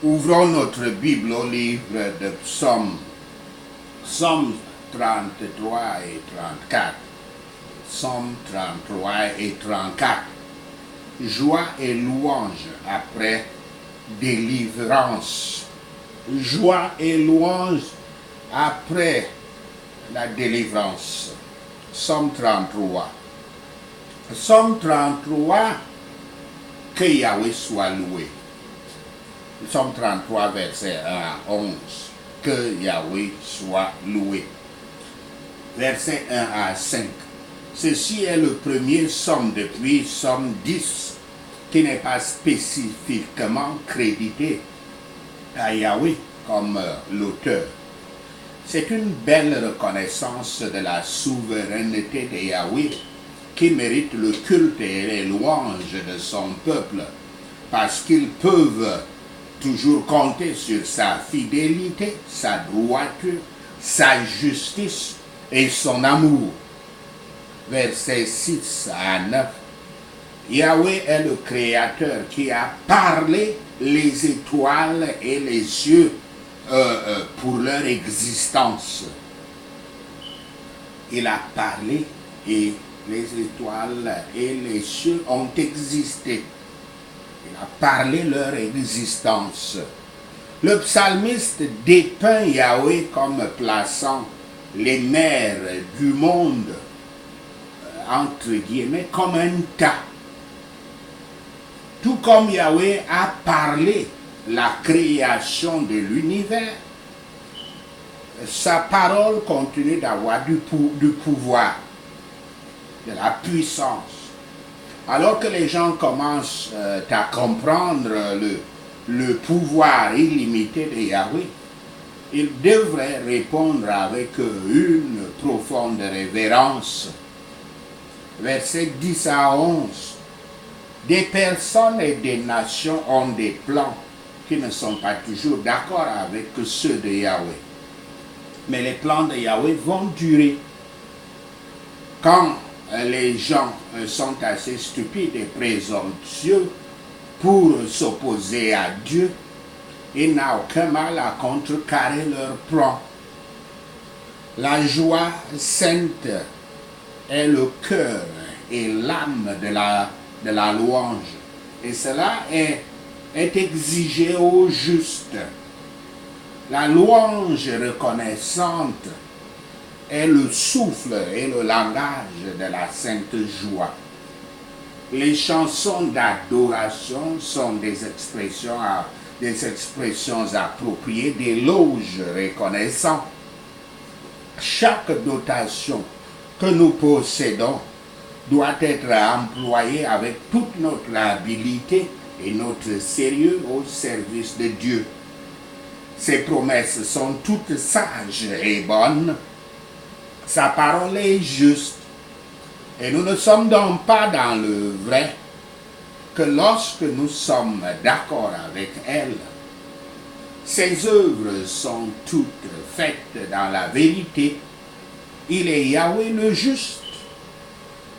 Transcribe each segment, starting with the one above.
Ouvrons notre Bible au livre de Psaume, Psaume 33 et 34. Psaume 33 et 34. Joie et louange après délivrance. Joie et louange après la délivrance. Psaume 33. Psaume 33, que Yahweh soit loué. Psaume 33, verset 1 à 11. Que Yahweh soit loué. Verset 1 à 5. Ceci est le premier psaume depuis psaume 10 qui n'est pas spécifiquement crédité à Yahweh comme l'auteur. C'est une belle reconnaissance de la souveraineté de Yahweh qui mérite le culte et les louanges de son peuple parce qu'ils peuvent toujours compter sur sa fidélité, sa droiture, sa justice et son amour. Versets 6 à 9. Yahweh est le Créateur qui a parlé les étoiles et les cieux pour leur existence. Il a parlé et les étoiles et les cieux ont existé. Il a parlé leur existence. Le psalmiste dépeint Yahweh comme plaçant les mers du monde, entre guillemets, comme un tas. Tout comme Yahweh a parlé la création de l'univers, sa parole continue d'avoir du pouvoir, de la puissance. Alors que les gens commencent à comprendre le pouvoir illimité de Yahweh, ils devraient répondre avec une profonde révérence. Versets 10 à 11. Des personnes et des nations ont des plans qui ne sont pas toujours d'accord avec ceux de Yahweh. Mais les plans de Yahweh vont durer. Quand les gens sont assez stupides et présomptueux pour s'opposer à Dieu, il n'a aucun mal à contrecarrer leurs plans. La joie sainte est le cœur et l'âme de la louange. Et cela est exigé au juste. La louange reconnaissante est le souffle et le langage de la sainte joie. Les chansons d'adoration sont des expressions appropriées d'éloges reconnaissants. Chaque dotation que nous possédons doit être employée avec toute notre habileté et notre sérieux au service de Dieu. Ses promesses sont toutes sages et bonnes. Sa parole est juste. Et nous ne sommes donc pas dans le vrai que lorsque nous sommes d'accord avec elle. Ses œuvres sont toutes faites dans la vérité. Il est Yahweh le juste.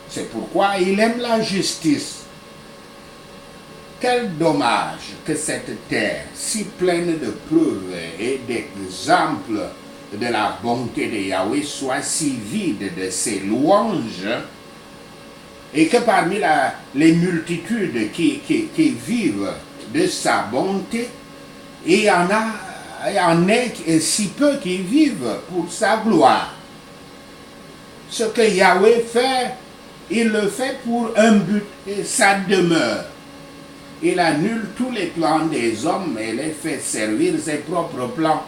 C'est pourquoi il aime la justice. Quel dommage que cette terre, si pleine de preuves et d'exemples de la bonté de Yahweh, soit si vide de ses louanges, et que parmi les multitudes qui vivent de sa bonté, il y en ait si peu qui vivent pour sa gloire. Ce que Yahweh fait, il le fait pour un but et sa demeure. Il annule tous les plans des hommes et les fait servir ses propres plans.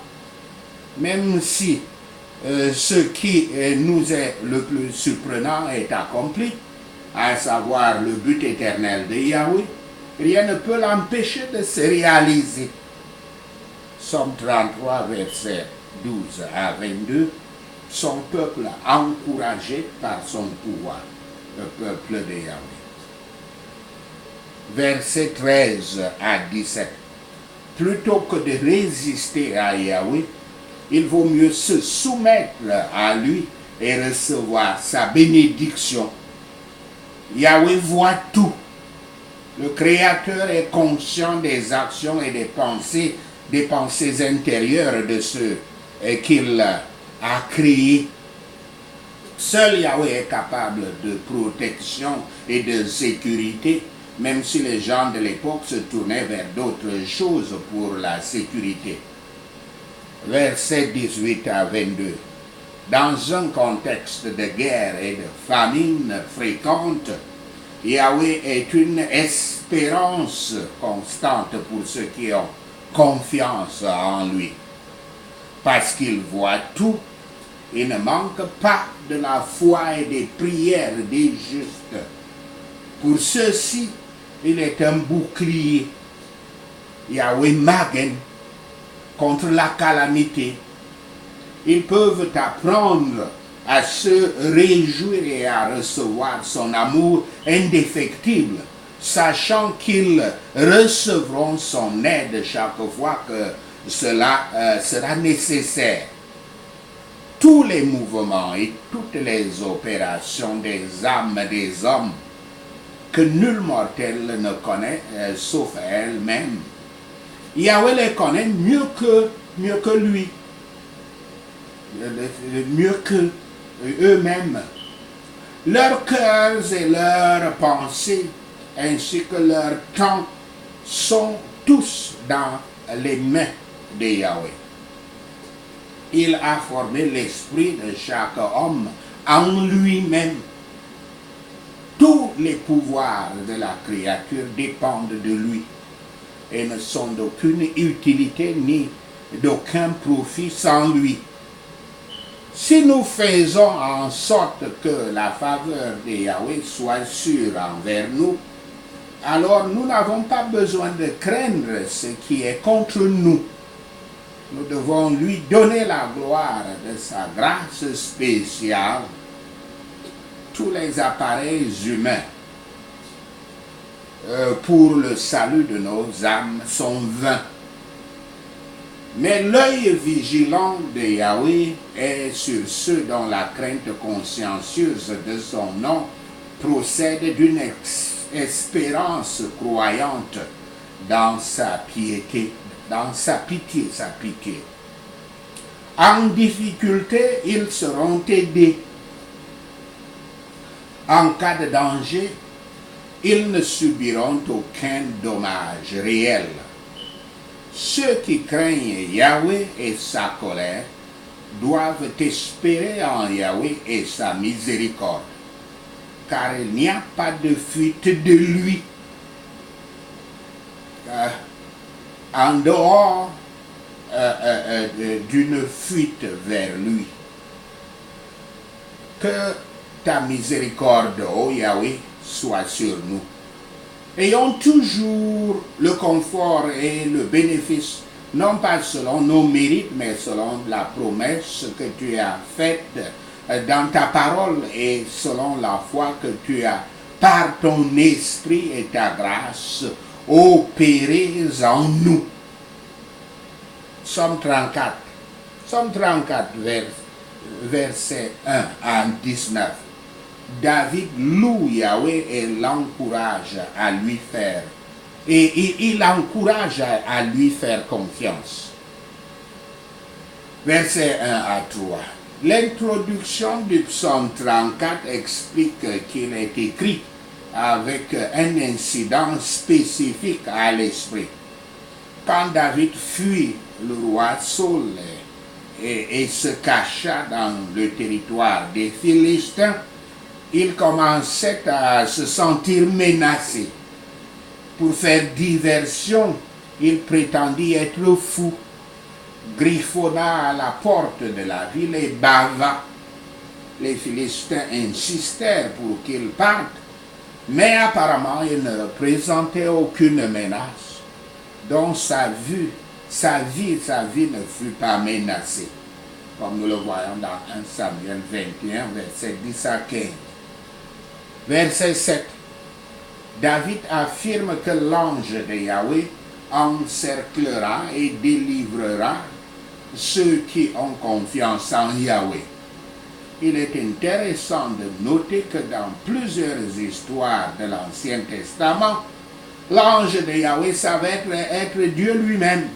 Même si ce qui nous est le plus surprenant est accompli, à savoir le but éternel de Yahweh, rien ne peut l'empêcher de se réaliser. Psaume 33, versets 12 à 22, son peuple encouragé par son pouvoir, le peuple de Yahweh. Versets 13 à 17. Plutôt que de résister à Yahweh, il vaut mieux se soumettre à lui et recevoir sa bénédiction. Yahweh voit tout. Le Créateur est conscient des actions et des pensées intérieures de ceux qu'il a créés. Seul Yahweh est capable de protection et de sécurité, même si les gens de l'époque se tournaient vers d'autres choses pour la sécurité. Versets 18 à 22. Dans un contexte de guerre et de famine fréquente, Yahweh est une espérance constante pour ceux qui ont confiance en lui. Parce qu'il voit tout, il ne manque pas de la foi et des prières des justes. Pour ceux-ci, il est un bouclier. Yahweh Magen contre la calamité. Ils peuvent apprendre à se réjouir et à recevoir son amour indéfectible, sachant qu'ils recevront son aide chaque fois que cela sera nécessaire. Tous les mouvements et toutes les opérations des âmes des hommes que nul mortel ne connaît, sauf elle-même, Yahweh les connaît mieux que lui, mieux que eux-mêmes. Leurs cœurs et leurs pensées, ainsi que leur temps, sont tous dans les mains de Yahweh. Il a formé l'esprit de chaque homme en lui-même. Tous les pouvoirs de la créature dépendent de lui et ne sont d'aucune utilité ni d'aucun profit sans lui. Si nous faisons en sorte que la faveur de Yahweh soit sûre envers nous, alors nous n'avons pas besoin de craindre ce qui est contre nous. Nous devons lui donner la gloire de sa grâce spéciale. Tous les appareils humains pour le salut de nos âmes sont vains. Mais l'œil vigilant de Yahweh est sur ceux dont la crainte consciencieuse de son nom procède d'une espérance croyante dans sa piété, dans sa pitié. En difficulté, ils seront aidés. En cas de danger, ils ne subiront aucun dommage réel. Ceux qui craignent Yahweh et sa colère doivent espérer en Yahweh et sa miséricorde, car il n'y a pas de fuite de lui. En dehors d'une fuite vers lui. Que ta miséricorde, ô Yahweh, soit sur nous. Ayons toujours le confort et le bénéfice, non pas selon nos mérites, mais selon la promesse que tu as faite dans ta parole et selon la foi que tu as, par ton esprit et ta grâce, opérées en nous. Somme 34. Somme 34, verset 1 à 19. David loue Yahweh et l'encourage à lui faire. Et il encourage à lui faire confiance. Verset 1 à 3. L'introduction du psaume 34 explique qu'il est écrit avec un incident spécifique à l'esprit. Quand David fuit le roi Saul et se cacha dans le territoire des Philistins, il commençait à se sentir menacé. Pour faire diversion, il prétendit être fou, griffonna à la porte de la ville et bava. Les Philistins insistèrent pour qu'il parte, mais apparemment il ne représentait aucune menace, donc sa vie ne fut pas menacée, comme nous le voyons dans 1 Samuel 21, verset 10 à 15. Verset 7. David affirme que l'ange de Yahweh encerclera et délivrera ceux qui ont confiance en Yahweh. Il est intéressant de noter que dans plusieurs histoires de l'Ancien Testament, L'ange de Yahweh, ça va être Dieu lui-même.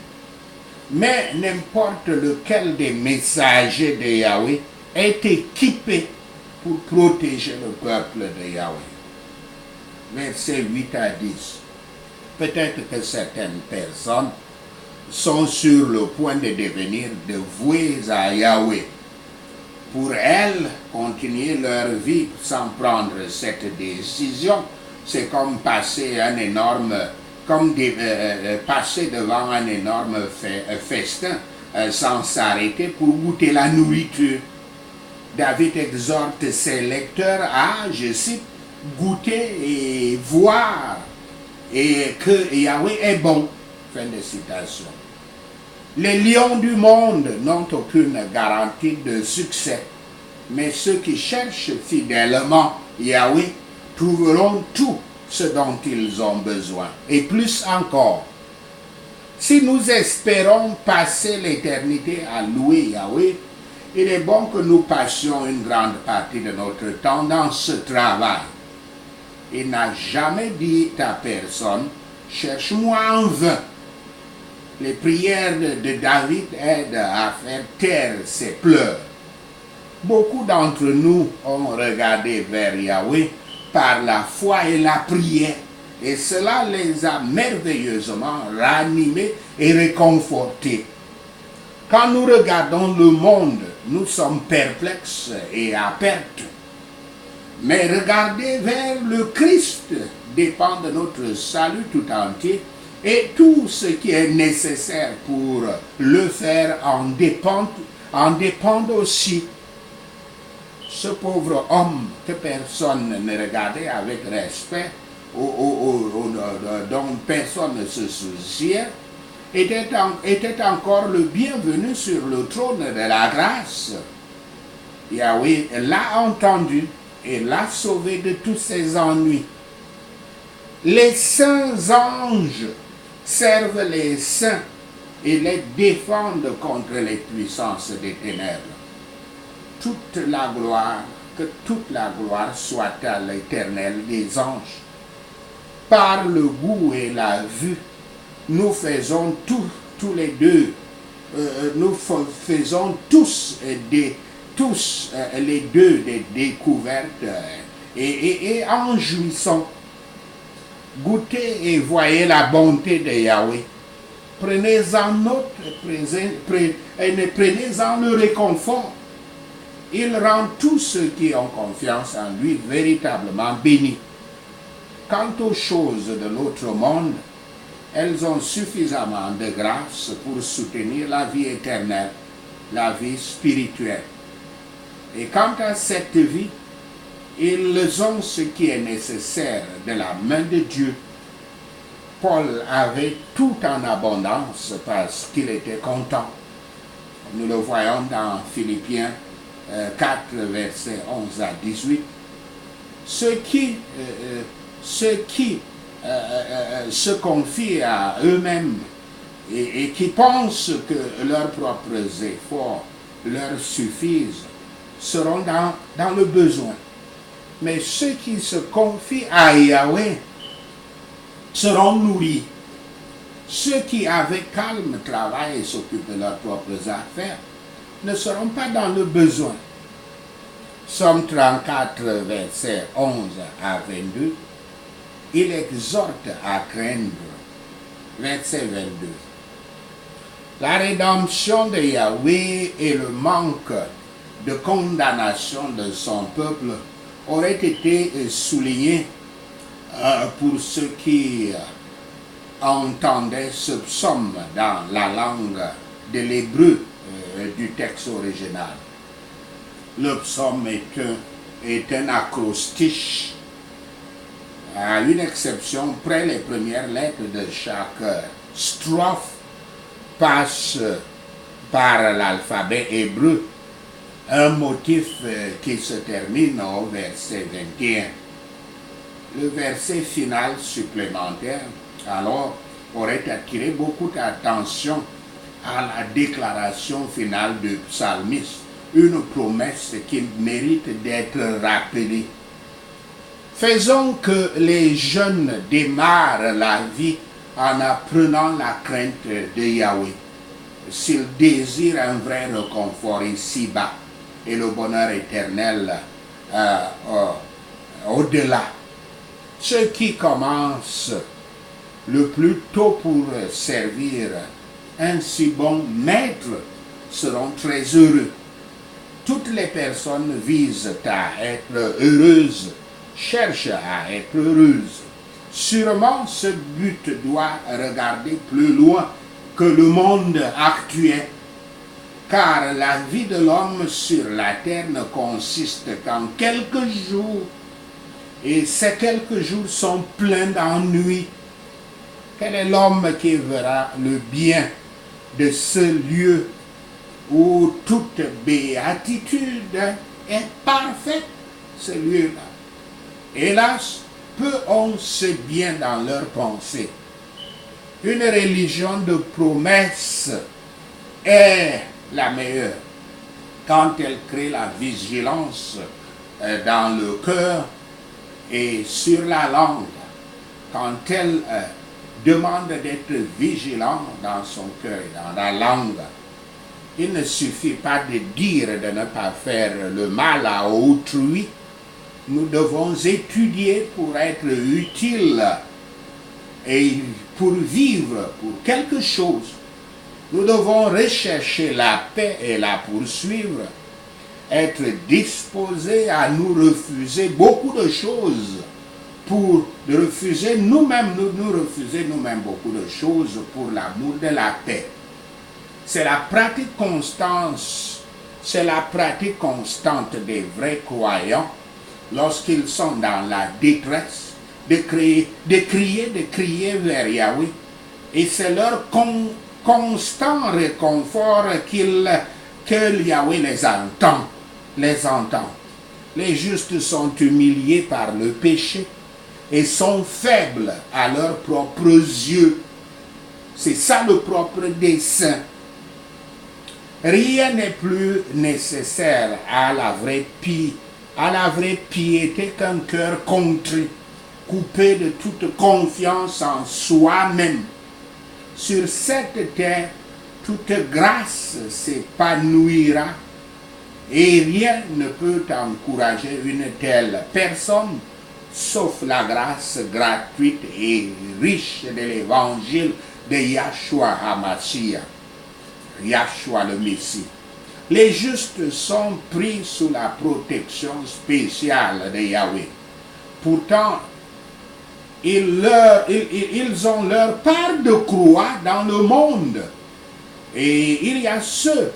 Mais n'importe lequel des messagers de Yahweh est équipé pour protéger le peuple de Yahweh. Versets 8 à 10. Peut-être que certaines personnes sont sur le point de devenir dévouées à Yahweh. Pour elles, continuer leur vie sans prendre cette décision, c'est comme passer passer devant un énorme festin sans s'arrêter pour goûter la nourriture. David exhorte ses lecteurs à, je cite, goûter et voir et que Yahweh est bon. Fin de citation. Les lions du monde n'ont aucune garantie de succès, mais ceux qui cherchent fidèlement Yahweh trouveront tout ce dont ils ont besoin, et plus encore. Si nous espérons passer l'éternité à louer Yahweh, il est bon que nous passions une grande partie de notre temps dans ce travail. Il n'a jamais dit à personne, cherche-moi en vain. Les prières de David aident à faire taire ses pleurs. Beaucoup d'entre nous ont regardé vers Yahweh par la foi et la prière, et cela les a merveilleusement ranimés et réconfortés. Quand nous regardons le monde, nous sommes perplexes et à perte. Mais regarder vers le Christ dépend de notre salut tout entier, et tout ce qui est nécessaire pour le faire en dépend aussi. Ce pauvre homme que personne ne regardait avec respect, dont personne ne se souciait, était encore le bienvenu sur le trône de la grâce. Yahweh l'a entendu et l'a sauvé de tous ses ennuis. Les saints anges servent les saints et les défendent contre les puissances des ténèbres. Que toute la gloire soit à l'Éternel des anges. Par le goût et la vue, nous faisons tous les deux, nous faisons tous les deux des découvertes et en jouissons. Goûtez et voyez la bonté de Yahweh. Prenez-en note et prenez-en le réconfort. Il rend tous ceux qui ont confiance en lui véritablement bénis. Quant aux choses de l'autre monde, elles ont suffisamment de grâce pour soutenir la vie éternelle, la vie spirituelle. Et quant à cette vie, ils ont ce qui est nécessaire de la main de Dieu. Paul avait tout en abondance parce qu'il était content. Nous le voyons dans Philippiens 4, versets 11 à 18. Ceux qui se confient à eux-mêmes et qui pensent que leurs propres efforts leur suffisent seront dans le besoin. Mais ceux qui se confient à Yahweh seront nourris. Ceux qui avec calme travaillent et s'occupent de leurs propres affaires ne seront pas dans le besoin. Psaume 34, versets 11 à 22, il exhorte à craindre. Verset 22. La rédemption de Yahweh et le manque de condamnation de son peuple auraient été soulignés pour ceux qui entendaient ce psaume dans la langue de l'hébreu du texte original. Le psaume est un acrostiche, à une exception près. Les premières lettres de chaque strophe passent par l'alphabet hébreu, un motif qui se termine au verset 21. Le verset final supplémentaire, alors, aurait attiré beaucoup d'attention à la déclaration finale du psalmiste, une promesse qui mérite d'être rappelée. Faisons que les jeunes démarrent la vie en apprenant la crainte de Yahweh, s'ils désirent un vrai réconfort ici-bas et le bonheur éternel au-delà. Ceux qui commencent le plus tôt pour servir un si bon maître seront très heureux. Toutes les personnes visent à être heureuses, cherchent à être heureuses. Sûrement, ce but doit regarder plus loin que le monde actuel, car la vie de l'homme sur la terre ne consiste qu'en quelques jours, et ces quelques jours sont pleins d'ennuis. Quel est l'homme qui verra le bien de ce lieu où toute béatitude est parfaite, ce lieu-là? Hélas, peu ont ce bien dans leurs pensées. Une religion de promesses est la meilleure quand elle crée la vigilance dans le cœur et sur la langue, quand elle demande d'être vigilant dans son cœur et dans la langue. Il ne suffit pas de dire de ne pas faire le mal à autrui. Nous devons étudier pour être utiles et pour vivre pour quelque chose. Nous devons rechercher la paix et la poursuivre, être disposés à nous refuser beaucoup de choses, pour refuser nous-mêmes, nous refuser nous-mêmes beaucoup de choses pour l'amour de la paix. C'est la pratique constante, c'est la pratique constante des vrais croyants lorsqu'ils sont dans la détresse, de crier vers Yahweh. Et c'est leur constant réconfort que Yahweh les entend. Les justes sont humiliés par le péché et sont faibles à leurs propres yeux. C'est ça le propre dessein. Rien n'est plus nécessaire à la vraie piété qu'un cœur contrit, coupé de toute confiance en soi-même. Sur cette terre, toute grâce s'épanouira et rien ne peut encourager une telle personne sauf la grâce gratuite et riche de l'évangile de Yahshua HaMashiach, Yahshua le Messie. Les justes sont pris sous la protection spéciale de Yahweh. Pourtant, ils ont leur part de croix dans le monde. Et il y a ceux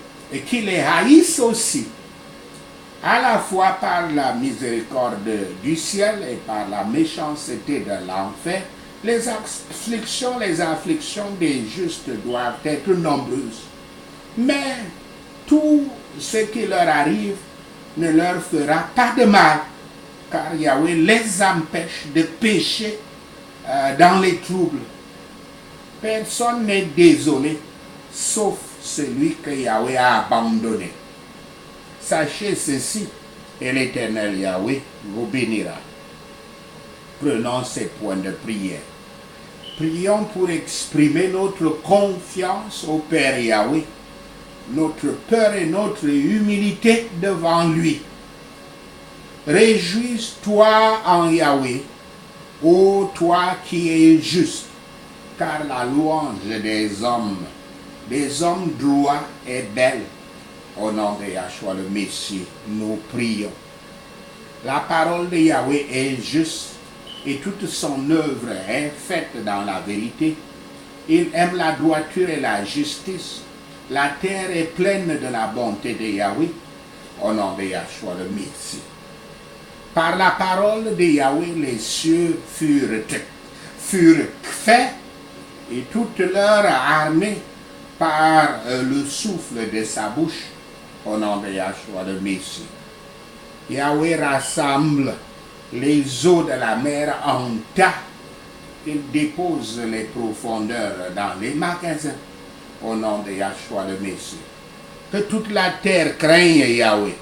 qui les haïssent aussi, à la fois par la miséricorde du ciel et par la méchanceté de l'enfer. Les afflictions des justes doivent être nombreuses. Mais tout ce qui leur arrive ne leur fera pas de mal, car Yahweh les empêche de pécher dans les troubles. Personne n'est désolé, sauf celui que Yahweh a abandonné. Sachez ceci, et l'Éternel Yahweh vous bénira. Prenons ces points de prière. Prions pour exprimer notre confiance au Père Yahweh, notre peur et notre humilité devant lui. Réjouis-toi en Yahweh, ô toi qui es juste, car la louange des hommes droits est belle. Au nom de Yahshua le Messie, nous prions. La parole de Yahweh est juste et toute son œuvre est faite dans la vérité. Il aime la droiture et la justice. La terre est pleine de la bonté de Yahweh. Au nom de Yahshua le Messie. Par la parole de Yahweh, les cieux furent faits et toute leur armée par le souffle de sa bouche. Au nom de Yahshua le Messie. Yahweh rassemble les eaux de la mer en tas. Il dépose les profondeurs dans les magasins. Au nom de Yahshua le Messie. Que toute la terre craigne Yahweh.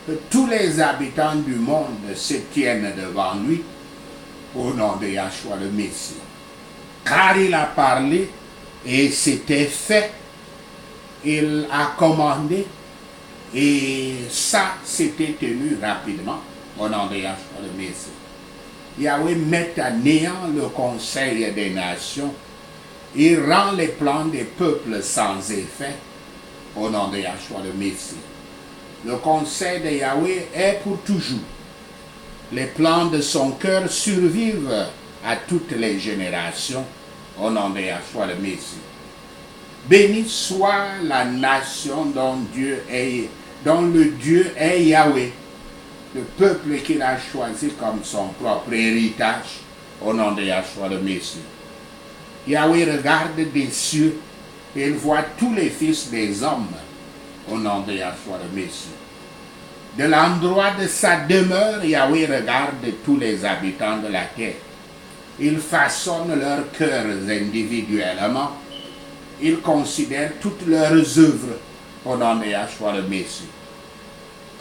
que tous les habitants du monde se tiennent devant lui au nom de Yahshua le Messie. Car il a parlé et c'était fait. Il a commandé et ça s'était tenu rapidement au nom de Yahshua le Messie. Yahweh met à néant le conseil des nations. Il rend les plans des peuples sans effet au nom de Yahshua le Messie. Le conseil de Yahweh est pour toujours. Les plans de son cœur survivent à toutes les générations au nom de Yahshua le Messie. Béni soit la nation dont le Dieu est Yahweh, le peuple qu'il a choisi comme son propre héritage au nom de Yahshua le Messie. Yahweh regarde des cieux et il voit tous les fils des hommes au nom de Yahshua le Messie. De l'endroit de sa demeure, Yahweh regarde tous les habitants de la terre. Il façonne leurs cœurs individuellement. Il considère toutes leurs œuvres au nom de Yahshua le Messie.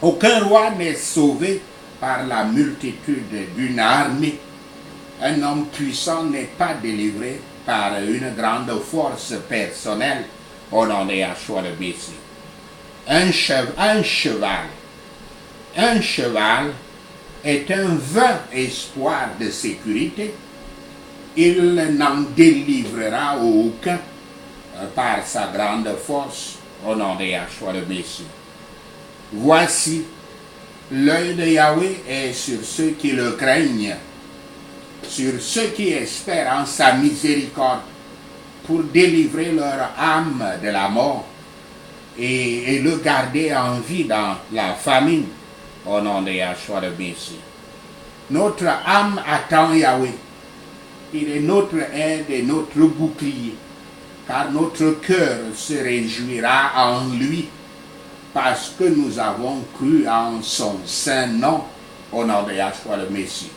Aucun roi n'est sauvé par la multitude d'une armée. Un homme puissant n'est pas délivré par une grande force personnelle au nom de Yahshua le Messie. Un cheval est un vain espoir de sécurité. Il n'en délivrera aucun par sa grande force au nom de Yahshua le Messie. Voici, l'œil de Yahweh est sur ceux qui le craignent, sur ceux qui espèrent en sa miséricorde pour délivrer leur âme de la mort et le garder en vie dans la famine au nom de Yahshua le Messie. Notre âme attend Yahweh. Il est notre aide et notre bouclier, car notre cœur se réjouira en lui, parce que nous avons cru en son saint nom, au nom de Yahshua le Messie.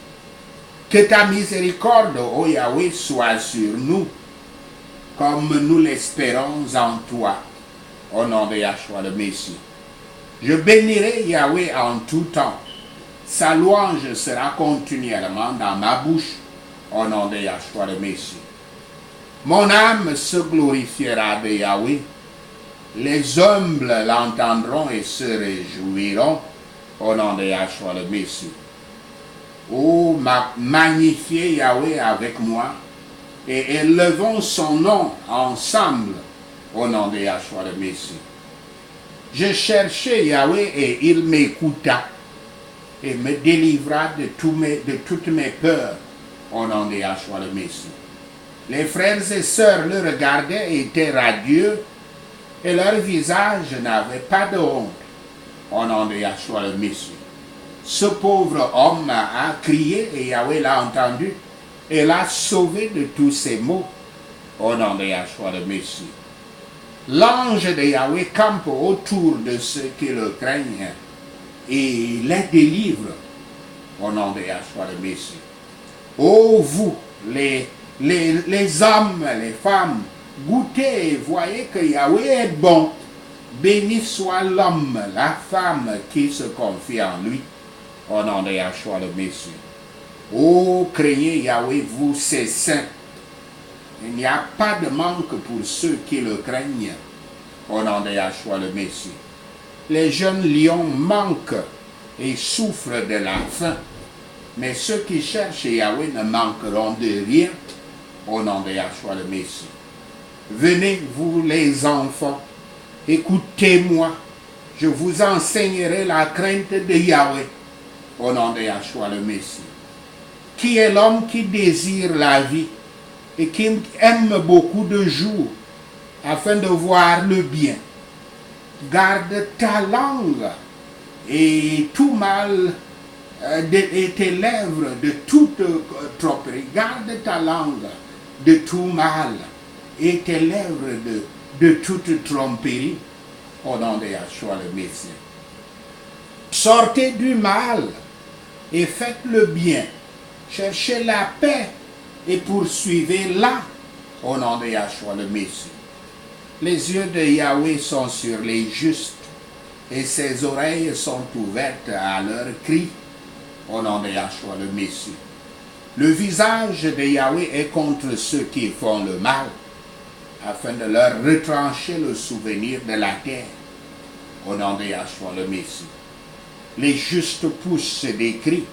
Que ta miséricorde, ô Yahweh, soit sur nous, comme nous l'espérons en toi, au nom de Yahshua le Messie. Je bénirai Yahweh en tout temps. Sa louange sera continuellement dans ma bouche, au nom de Yahshua le Messie. Mon âme se glorifiera de Yahweh. Les humbles l'entendront et se réjouiront au nom de Yahshua le Messie. Oh, magnifiez Yahweh avec moi et élevons son nom ensemble au nom de Yahshua le Messie. Je cherchai Yahweh et il m'écouta et me délivra de toutes mes peurs au nom de Yahshua le Messie. Les frères et sœurs le regardaient et étaient radieux et leur visage n'avait pas de honte au nom de Yahshua le Messie. Ce pauvre homme a crié et Yahweh l'a entendu et l'a sauvé de tous ses maux au nom de Yahshua le Messie. L'ange de Yahweh campe autour de ceux qui le craignent et les délivre au nom de Yahshua le Messie. Ô vous, les hommes, les femmes, goûtez et voyez que Yahweh est bon. Béni soit l'homme, la femme qui se confie en lui, au nom de Yahshua le Messie. Ô craignez Yahweh, vous ses saints. Il n'y a pas de manque pour ceux qui le craignent, au nom de Yahshua le Messie. Les jeunes lions manquent et souffrent de la faim, mais ceux qui cherchent Yahweh ne manqueront de rien, au nom de Yahshua le Messie. Venez, vous les enfants, écoutez-moi, je vous enseignerai la crainte de Yahweh, au nom de Yahshua le Messie. Qui est l'homme qui désire la vie et qui aime beaucoup de jours afin de voir le bien? Garde ta langue et tout mal et tes lèvres de toute tromperie. Garde ta langue de tout mal et tes lèvres de toute tromperie au nom de Yahshua le Messie. Sortez du mal et faites le bien. Cherchez la paix et poursuivez-la au nom de Yahshua le Messie. Les yeux de Yahweh sont sur les justes et ses oreilles sont ouvertes à leurs cris au nom de Yahshua le Messie. Le visage de Yahweh est contre ceux qui font le mal, afin de leur retrancher le souvenir de la terre, au nom de Yahshua le Messie. Les justes poussent des cris,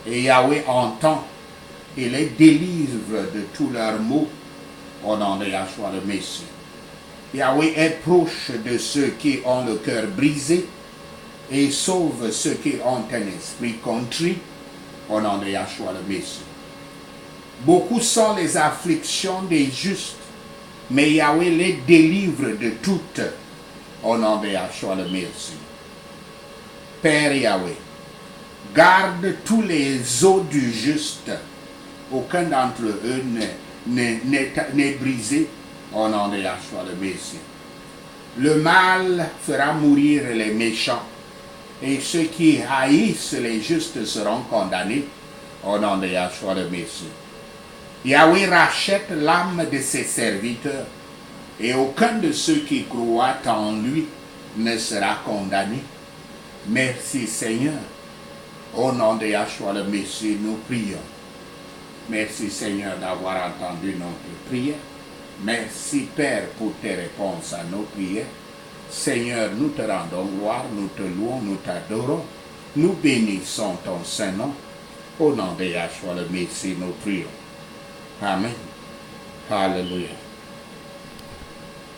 et Yahweh entend et les délivre de tous leurs maux, au nom de Yahshua le Messie. Yahweh est proche de ceux qui ont le cœur brisé, et sauve ceux qui ont un esprit contrit, au nom de Yahshua le Messie. Beaucoup sont les afflictions des justes, mais Yahweh les délivre de toutes, au nom de Yahshua le Messie. Père Yahweh, garde tous les os du juste, aucun d'entre eux n'est brisé, au nom de Yahshua le Messie. Le mal fera mourir les méchants, et ceux qui haïssent les justes seront condamnés, au nom de Yahshua le Messie. Yahweh rachète l'âme de ses serviteurs, et aucun de ceux qui croient en lui ne sera condamné. Merci Seigneur. Au nom de Yahshua le Messie, nous prions. Merci Seigneur d'avoir entendu notre prière. Merci Père pour tes réponses à nos prières. Seigneur, nous te rendons gloire, nous te louons, nous t'adorons. Nous bénissons ton Saint-Nom. Au nom de Yahshua le Messie, nous prions. Amen. Hallelujah.